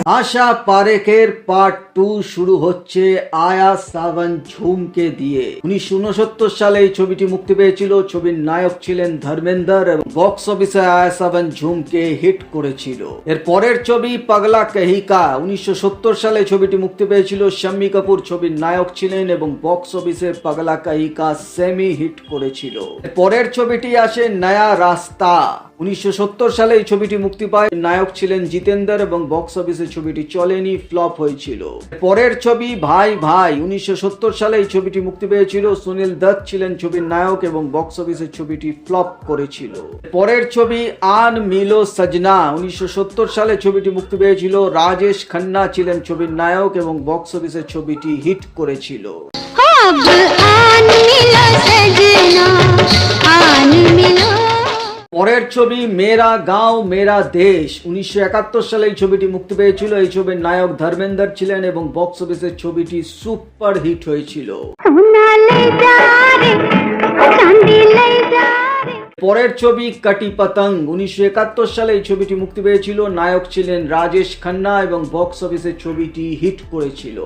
আশা পারেখের part 2 শুরু হচ্ছে আয়া সাवन ঝুমকে দিয়ে। 1969 সালে এই ছবিটি মুক্তি পেয়েছিল। ছবির নায়ক ছিলেন ধর্মেন্দ্র এবং বক্স অফিসে আয়া সাवन ঝুমকে হিট করেছিল। এর পরের ছবি পাগলা কহিকা। 1970 সালে ছবিটি মুক্তি পেয়েছিল। শাম্মী কাপুর ছবির নায়ক ছিলেন এবং বক্স অফিসে পাগলা কহিকা সেমি হিট করেছিল। এর পরের ছবিটি আসে নয়া রাস্তা। 1970 সালে এই ছবিটি মুক্তি পায়। নায়ক ছিলেন জিতেন্দ্র এবং বক্স অফিসে ছবিটি চলেনি, ফ্লপ হয়েছিল। পরের ছবি ভাই ভাই। 1970 সালে এই ছবিটি মুক্তি পেয়েছিল। সুনীল দত্ত ছিলেন ছবির নায়ক এবং বক্স অফিসে ছবিটি ফ্লপ করেছিল। পরের ছবি আন মিলো সজনা। 1970 সালে ছবিটি মুক্তি পেয়েছিল। রাজেশ খান্না ছিলেন ছবির নায়ক এবং বক্স অফিসে ছবিটি হিট করেছিল। পরের ছবি মেরা গাঁও মেরা দেশ। 1971 সালে এই ছবিটি মুক্তি পেয়েছিল। এই ছবির নায়ক ধর্মেন্দ্র ছিলেন এবং বক্স অফিসে ছবিটি সুপার হিট হয়েছিল। পরের ছবি কটি পতঙ্গ। 1971 সালে এই ছবিটি মুক্তি পেয়েছিল। নায়ক ছিলেন রাজেশ খান্না এবং বক্স অফিসে ছবিটি হিট করেছিল।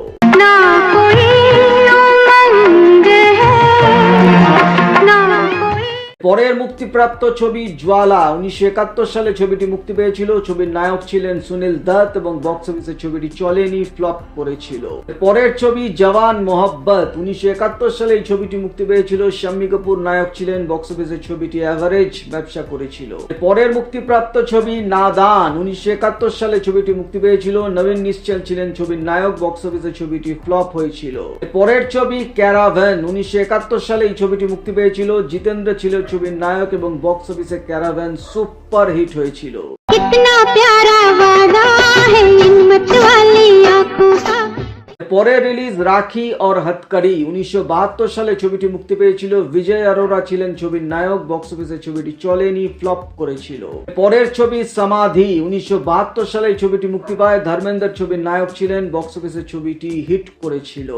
পরের মুক্তিপ্রাপ্ত ছবি জ্বালা। 1971 সালে ছবিটি মুক্তি পেয়েছিল। ছবির নায়ক ছিলেন সুনীল দত্ত এবং বক্স অফিসে ছবিটি চলেনি, ফ্লপ করেছিল। পরের ছবি জওয়ান মোহব্বত। 1971 সালে এই ছবিটি মুক্তি পেয়েছিল। শাম্মী কাপুর নায়ক ছিলেন। বক্স অফিসে ছবিটি অ্যাভারেজ ব্যবসা করেছিল। পরের মুক্তিপ্রাপ্ত ছবি নাদান। 1971 সালে ছবিটি মুক্তি পেয়েছিল। নবীন নিশ্চল ছিলেন ছবির নায়ক। বক্স অফিসে ছবিটি ফ্লপ হয়েছিল। পরের ছবি ক্যারাভ্যান। 1971 সালে এই ছবিটি মুক্তি পেয়েছিল। জিতেন্দ্র ছিল ছবির নায়ক এবং বক্স অফিসে ক্যারাভ্যান সুপার হিট হয়েছিল। পরে রিলিজ রাখি और हथकड़ी। 1972 সালে ছবিটি মুক্তি পেয়েছিল। বিজয় অরোরা ছিলেন ছবির নায়ক। বক্স অফিসে ছবিটি চলেনি, ফ্লপ করেছিল। পরের ছবি সমাধি। 1972 সালে ছবিটি মুক্তি পায়। ধর্মেন্দ্র ছবির নায়ক ছিলেন। বক্স অফিসে ছবিটি হিট করেছিল।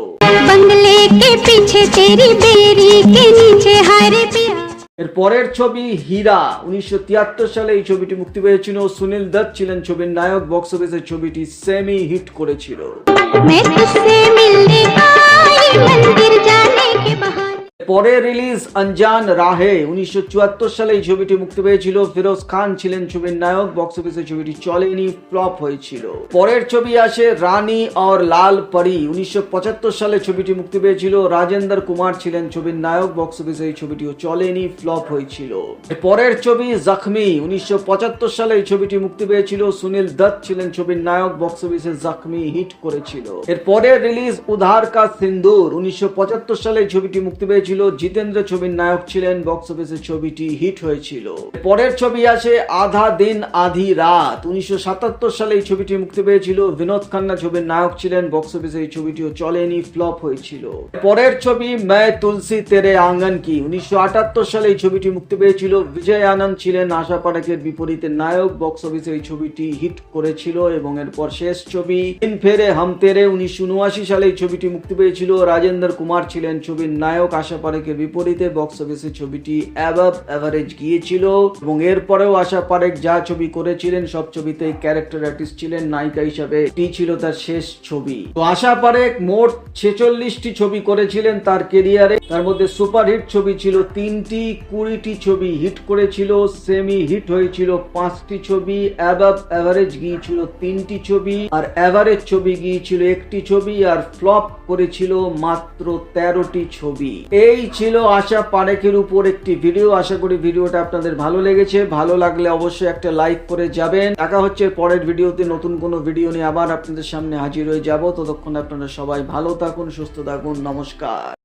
বাংলে কে পিছে তেরি বেরি কে নিচে হারে পিয়া। এর পরের ছবি হীরা। 1973 সালে এই ছবিটি মুক্তি পেয়েছিল। সুনীল দত্ত ছিলেন ছবির নায়ক। বক্স অফিসে ছবিটি সেমি হিট করেছিল। পরে রিলিজ অনজান রাহে। 1974 সালে এই ছবিটি মুক্তি পেয়েছিল। ফিরোজ খান ছিলেন ছবির নায়ক। বক্স অফিসে ছবিটি চলেনি, ফ্লপ হয়েছিল। পরের ছবি আসে রানী और লাল পরি। 1975 সালে ছবিটি মুক্তি পেয়েছিল। রাজেন্দ্র কুমার ছিলেন ছবির নায়ক। বক্স অফিসে এই ছবিটিও চলেনি, ফ্লপ হয়েছিল। পরের ছবি জখমি। 1975 সালে এই ছবিটি মুক্তি পেয়েছিল। সুনীল দত্ত ছিলেন ছবির নায়ক। বক্স অফিসে জখমি হিট করেছিল। এর পরে রিলিজ উধার কা সিন্দুর। 1975 সালে এই ছবিটি মুক্তি পেয়েছিল। জিতেন্দ্র ছবির নায়ক ছিলেন। বক্স অফিসে ছবিটি হিট হয়েছিল। পরের ছবি আসে আধা দিন আধি রাত। 1977 সালে এই ছবিটি মুক্তি পেয়েছিল। বিনোদ খান্না ছবির নায়ক ছিলেন। বক্স অফিসে এই ছবিটিও চলেনি, ফ্লপ হয়েছিল। পরের ছবি मैं তুলসী তেরে আঙ্গন কি। 1978 সালে এই ছবিটি মুক্তি পেয়েছিল। বিজয় আনন্দ ছিলেন আশা পারেখের বিপরীতে নায়ক। বক্স অফিসে এই ছবিটি হিট করেছিল। এবং এরপর শেষ ছবি দিন ফেরে হাম তেরে। 1979 সালে এই ছবিটি মুক্তি পেয়েছিল। রাজেন্দ্র কুমার ছিলেন ছবির নায়ক। আশা পারেখের বিপরীতে বক্স অফিসে ছবিটি অ্যাবভ এভারেজ গিয়েছিল। এবং এরপরেও আশা পারেখ যা ছবি করেছিলেন সব ছবিতেই ক্যারেক্টার আর্টিস্ট ছিলেন নায়িকা হিসাবে। এটি ছিল তার শেষ ছবি। তো আশা পারেখ মোট 46টি ছবি করেছিলেন তার কেরিয়ারে। তার মধ্যে সুপারহিট ছবি ছিল 3টি, 20টি ছবি হিট করেছিল, সেমি হিট হয়েছিল 5টি ছবি, অ্যাবভ এভারেজ গিয়েছিল 3টি ছবি, আর এভারেজ ছবি গিয়েছিল 1টি ছবি, আর ফ্লপ করেছিল মাত্র 13টি ছবি। এই ছিল আশা পারেখের উপর একটি ভিডিও। আশা করি ভিডিওটা আপনাদের ভালো লেগেছে। ভালো লাগলে অবশ্যই একটা লাইক করে যাবেন। দেখা হচ্ছে পরের ভিডিওতে। নতুন কোনো ভিডিও নিয়ে আবার আপনাদের সামনে হাজির হয়ে যাব। ততক্ষণ আপনারা সবাই ভালো থাকুন, সুস্থ থাকুন। নমস্কার।